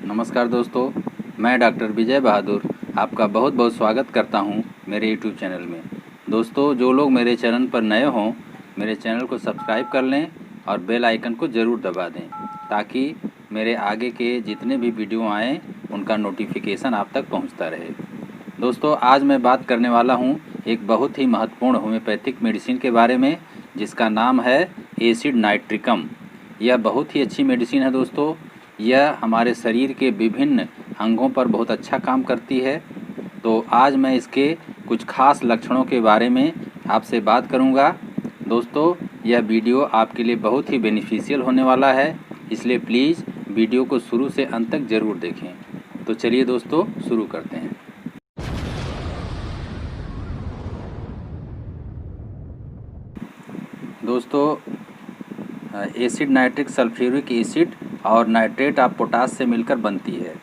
नमस्कार दोस्तों, मैं डॉक्टर विजय बहादुर आपका बहुत बहुत स्वागत करता हूं मेरे यूट्यूब चैनल में। दोस्तों, जो लोग मेरे चैनल पर नए हों, मेरे चैनल को सब्सक्राइब कर लें और बेल आइकन को ज़रूर दबा दें ताकि मेरे आगे के जितने भी वीडियो आएँ उनका नोटिफिकेशन आप तक पहुंचता रहे। दोस्तों, आज मैं बात करने वाला हूं एक बहुत ही महत्वपूर्ण होम्योपैथिक मेडिसिन के बारे में, जिसका नाम है एसिड नाइट्रिकम। यह बहुत ही अच्छी मेडिसिन है दोस्तों। यह हमारे शरीर के विभिन्न अंगों पर बहुत अच्छा काम करती है। तो आज मैं इसके कुछ खास लक्षणों के बारे में आपसे बात करूंगा। दोस्तों, यह वीडियो आपके लिए बहुत ही बेनिफिशियल होने वाला है, इसलिए प्लीज़ वीडियो को शुरू से अंत तक ज़रूर देखें। तो चलिए दोस्तों, शुरू करते हैं। दोस्तों, एसिड नाइट्रिक सल्फ्यूरिक एसिड और नाइट्रेट ऑफ पोटाश से मिलकर बनती है।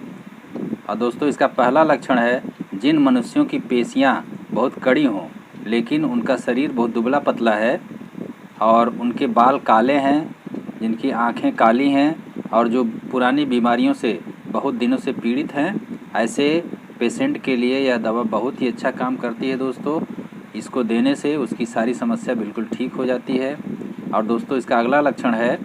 और दोस्तों, इसका पहला लक्षण है, जिन मनुष्यों की पेशियां बहुत कड़ी हों लेकिन उनका शरीर बहुत दुबला पतला है और उनके बाल काले हैं, जिनकी आंखें काली हैं और जो पुरानी बीमारियों से बहुत दिनों से पीड़ित हैं, ऐसे पेशेंट के लिए यह दवा बहुत ही अच्छा काम करती है। दोस्तों, इसको देने से उसकी सारी समस्या बिल्कुल ठीक हो जाती है। और दोस्तों, इसका अगला लक्षण है,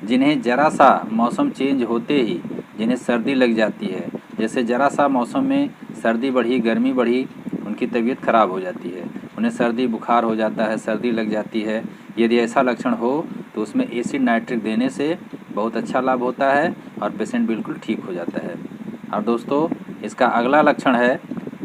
जिन्हें ज़रा सा मौसम चेंज होते ही जिन्हें सर्दी लग जाती है, जैसे ज़रा सा मौसम में सर्दी बढ़ी, गर्मी बढ़ी, उनकी तबीयत ख़राब हो जाती है, उन्हें सर्दी बुखार हो जाता है, सर्दी लग जाती है। यदि ऐसा लक्षण हो तो उसमें एसिड नाइट्रिक देने से बहुत अच्छा लाभ होता है और पेशेंट बिल्कुल ठीक हो जाता है। और दोस्तों, इसका अगला लक्षण है,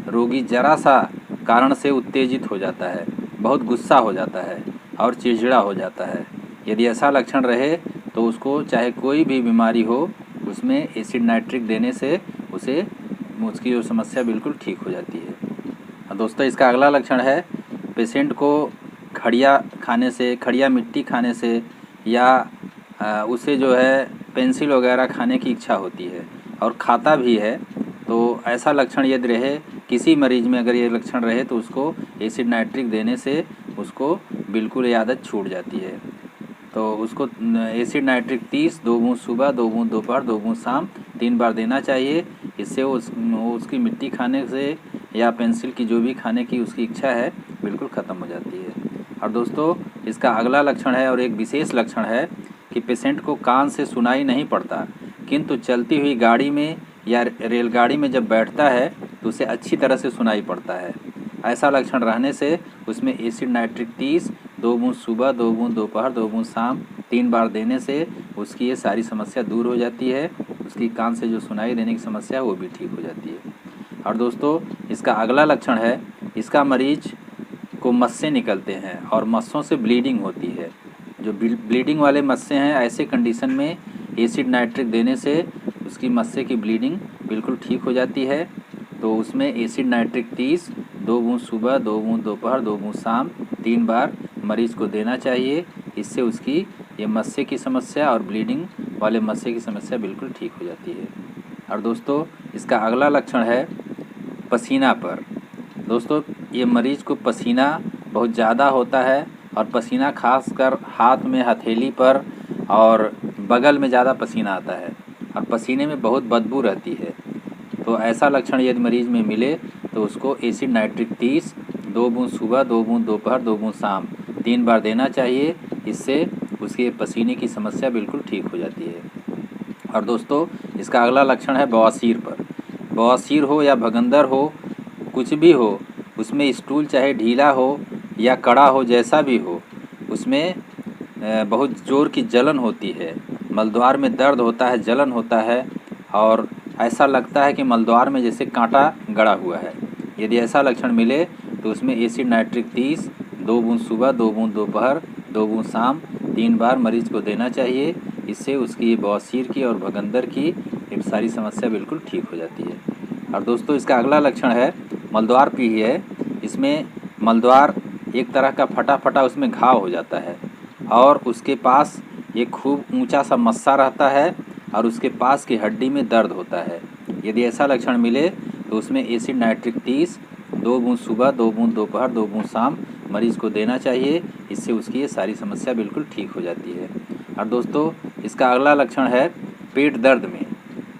रोगी ज़रा सा कारण से उत्तेजित हो जाता है, बहुत गुस्सा हो जाता है और चिड़चिड़ा हो जाता है। यदि ऐसा लक्षण रहे तो उसको चाहे कोई भी बीमारी हो, उसमें एसिड नाइट्रिक देने से उसकी जो समस्या बिल्कुल ठीक हो जाती है। और दोस्तों, इसका अगला लक्षण है, पेशेंट को खड़िया खाने से, खड़िया मिट्टी खाने से या उसे जो है पेंसिल वगैरह खाने की इच्छा होती है और खाता भी है। तो ऐसा लक्षण यदि रहे, किसी मरीज़ में अगर ये लक्षण रहे तो उसको एसिड नाइट्रिक देने से उसको बिल्कुल ये आदत छूट जाती है। तो उसको एसिड नाइट्रिक 30 2 बूँद सुबह, 2 बूँद दोपहर, 2 बूँद शाम 3 बार देना चाहिए। इससे उसकी मिट्टी खाने से या पेंसिल की जो भी खाने की उसकी इच्छा है बिल्कुल ख़त्म हो जाती है। और दोस्तों, इसका अगला लक्षण है और एक विशेष लक्षण है कि पेशेंट को कान से सुनाई नहीं पड़ता, किंतु चलती हुई गाड़ी में या रेलगाड़ी में जब बैठता है तो उसे अच्छी तरह से सुनाई पड़ता है। ऐसा लक्षण रहने से उसमें एसिड नाइट्रिक 30 2 बूँद सुबह, 2 बूँद दोपहर, 2 बूँद शाम 3 बार देने से उसकी ये सारी समस्या दूर हो जाती है। उसकी कान से जो सुनाई देने की समस्या है वो भी ठीक हो जाती है। और दोस्तों, इसका अगला लक्षण है, इसका मरीज को मस्से निकलते हैं और मस्सों से ब्लीडिंग होती है। जो ब्लीडिंग वाले मस्से हैं, ऐसे कंडीशन में एसिड नाइट्रिक देने से उसकी मस्से की ब्लीडिंग बिल्कुल ठीक हो जाती है। तो उसमें एसिड नाइट्रिक 30 2 बूँद सुबह, 2 बूँद दोपहर, 2 बूँद शाम 3 बार मरीज़ को देना चाहिए। इससे उसकी ये मस्से की समस्या और ब्लीडिंग वाले मस्से की समस्या बिल्कुल ठीक हो जाती है। और दोस्तों, इसका अगला लक्षण है, पसीना पर। दोस्तों, ये मरीज़ को पसीना बहुत ज़्यादा होता है और पसीना खासकर हाथ में, हथेली पर और बगल में ज़्यादा पसीना आता है और पसीने में बहुत बदबू रहती है। तो ऐसा लक्षण यदि मरीज़ में मिले तो उसको एसिड नाइट्रिक 30 2 बूँद सुबह, 2 बूँद दोपहर, 2 बूँद शाम 3 बार देना चाहिए। इससे उसके पसीने की समस्या बिल्कुल ठीक हो जाती है। और दोस्तों, इसका अगला लक्षण है बवासीर पर। बवासीर हो या भगंदर हो, कुछ भी हो, उसमें स्टूल चाहे ढीला हो या कड़ा हो, जैसा भी हो, उसमें बहुत ज़ोर की जलन होती है, मलद्वार में दर्द होता है, जलन होता है और ऐसा लगता है कि मलद्वार में जैसे कांटा गड़ा हुआ है। यदि ऐसा लक्षण मिले तो उसमें एसिड नाइट्रिक 30 2 बूँद सुबह, 2 बूँद दोपहर, 2 बूँद शाम 3 बार मरीज़ को देना चाहिए। इससे उसकी बवासीर की और भगंदर की ये सारी समस्या बिल्कुल ठीक हो जाती है। और दोस्तों, इसका अगला लक्षण है, मलद्वार की ही है। इसमें मलद्वार एक तरह का फटा फटा उसमें घाव हो जाता है और उसके पास एक खूब ऊंचा सा मस्सा रहता है और उसके पास की हड्डी में दर्द होता है। यदि ऐसा लक्षण मिले तो उसमें एसिड नाइट्रिक 30 2 बूँद सुबह, 2 बूँद दोपहर, 2 बूँद शाम मरीज़ को देना चाहिए। इससे उसकी ये सारी समस्या बिल्कुल ठीक हो जाती है। और दोस्तों, इसका अगला लक्षण है पेट दर्द में।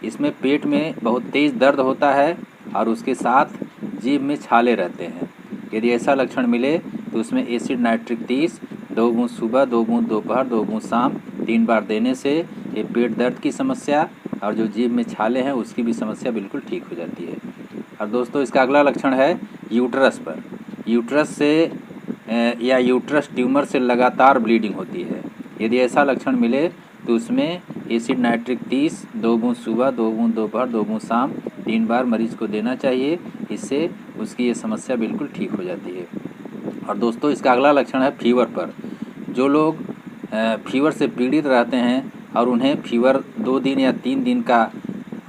इसमें पेट में बहुत तेज़ दर्द होता है और उसके साथ जीभ में छाले रहते हैं। यदि ऐसा लक्षण मिले तो उसमें एसिड नाइट्रिक 30 2 बूंद सुबह, 2 बूंद दोपहर, 2 बूंद शाम 3 बार देने से ये पेट दर्द की समस्या और जो जीभ में छाले हैं उसकी भी समस्या बिल्कुल ठीक हो जाती है। और दोस्तों इसका अगला लक्षण है यूट्रस पर। यूट्रस से या यूट्रस ट्यूमर से लगातार ब्लीडिंग होती है। यदि ऐसा लक्षण मिले तो उसमें एसिड नाइट्रिक 30 2 बूंद सुबह, 2 बूंद दोपहर, 2 बूंद शाम 3 बार मरीज को देना चाहिए। इससे उसकी ये समस्या बिल्कुल ठीक हो जाती है। और दोस्तों इसका अगला लक्षण है फीवर पर। जो लोग फीवर से पीड़ित रहते हैं और उन्हें फीवर 2 दिन या 3 दिन का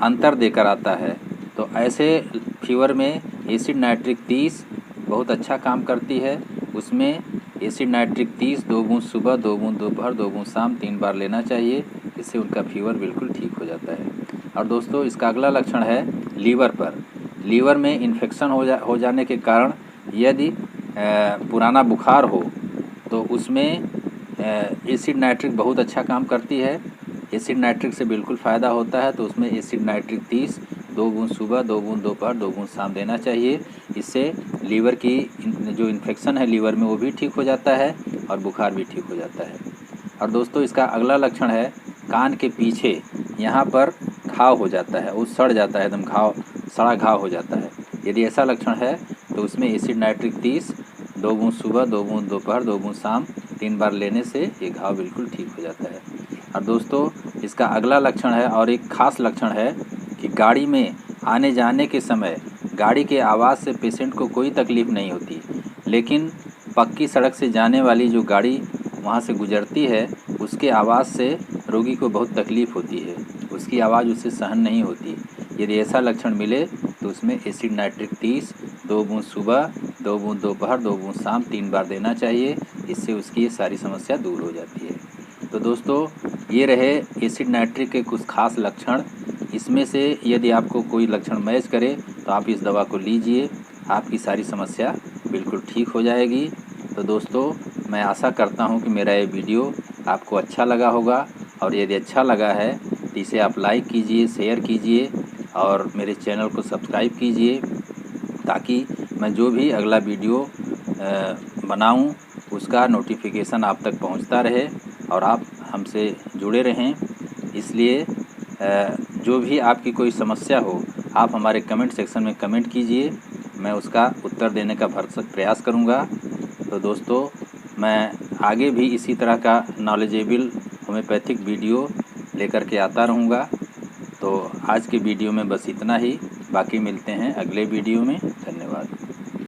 अंतर देकर आता है, तो ऐसे फीवर में एसिड नाइट्रिक 30 बहुत अच्छा काम करती है। उसमें एसिड नाइट्रिक 30 2 बूंद सुबह, 2 बूंद दोपहर, 2 बूंद शाम 3 बार लेना चाहिए। इससे उनका फीवर बिल्कुल ठीक हो जाता है। और दोस्तों इसका अगला लक्षण है लीवर पर। लीवर में इन्फेक्शन हो जाने के कारण यदि पुराना बुखार हो तो उसमें एसिड नाइट्रिक बहुत अच्छा काम करती है। एसिड नाइट्रिक से बिल्कुल फ़ायदा होता है, तो उसमें एसिड नाइट्रिक 30 2 बूंद सुबह, 2 बूंद दोपहर, 2 बूंद शाम देना चाहिए। इससे लीवर की जो इन्फेक्शन है लीवर में वो भी ठीक हो जाता है और बुखार भी ठीक हो जाता है। और दोस्तों इसका अगला लक्षण है कान के पीछे, यहाँ पर घाव हो जाता है, वो सड़ जाता है, एकदम सड़ा घाव हो जाता है। यदि ऐसा लक्षण है तो उसमें एसिड नाइट्रिक 30 2 बूंद सुबह, 2 बूंद दोपहर, 2 बूंद शाम 3 बार लेने से ये घाव बिल्कुल ठीक हो जाता है। और दोस्तों इसका अगला लक्षण है और एक ख़ास लक्षण है कि गाड़ी में आने जाने के समय गाड़ी के आवाज़ से पेशेंट को कोई तकलीफ़ नहीं होती, लेकिन पक्की सड़क से जाने वाली जो गाड़ी वहाँ से गुजरती है उसके आवाज़ से रोगी को बहुत तकलीफ़ होती है, उसकी आवाज़ उससे सहन नहीं होती। यदि ऐसा लक्षण मिले तो उसमें एसिड नाइट्रिक 30 2 बूंद सुबह, 2 बूंद दोपहर, 2 बूंद शाम 3 बार देना चाहिए। इससे उसकी ये सारी समस्या दूर हो जाती है। तो दोस्तों ये रहे एसिड नाइट्रिक के कुछ खास लक्षण। इसमें से यदि आपको कोई लक्षण मैच करे तो आप इस दवा को लीजिए, आपकी सारी समस्या बिल्कुल ठीक हो जाएगी। तो दोस्तों मैं आशा करता हूँ कि मेरा ये वीडियो आपको अच्छा लगा होगा, और यदि अच्छा लगा है तो इसे आप लाइक कीजिए, शेयर कीजिए और मेरे चैनल को सब्सक्राइब कीजिए, ताकि मैं जो भी अगला वीडियो बनाऊं उसका नोटिफिकेशन आप तक पहुंचता रहे और आप हमसे जुड़े रहें। इसलिए जो भी आपकी कोई समस्या हो आप हमारे कमेंट सेक्शन में कमेंट कीजिए, मैं उसका उत्तर देने का भरसक प्रयास करूंगा। तो दोस्तों मैं आगे भी इसी तरह का नॉलेजेबल होम्योपैथिक वीडियो लेकर के आता रहूँगा। तो आज के वीडियो में बस इतना ही, बाकी मिलते हैं अगले वीडियो में।